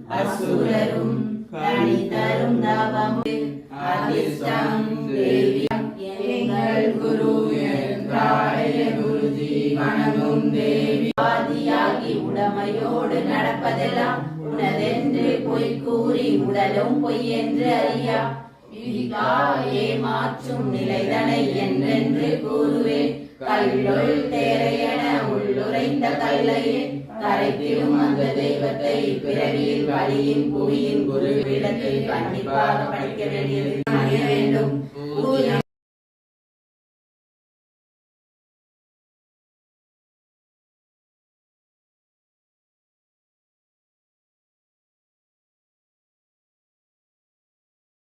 அசுரரும் கனி தரும் தவம் அதிர்ஷ்டம் தேவி எங்கள் குரு என்றாய குருஜி வணங்கும் தேவி ஆதியாகி உடமையோடு நடப்பதெல்லாம் உனதென்று பொய் கூறி உடலும் பொய் என்று அறியா விதிகா ஏமாற்றும் நிலைதனை என்றென்று கூறுவேன் கல்லுள் தேரையென உள்ளுரைந்த கல்லையே கரைத்திடும் அந்த தெய்வத்தை பிறவியில் வழியின் புவியின் குரு பீடத்தில் கண்டிப்பாக படிக்க வேண்டியது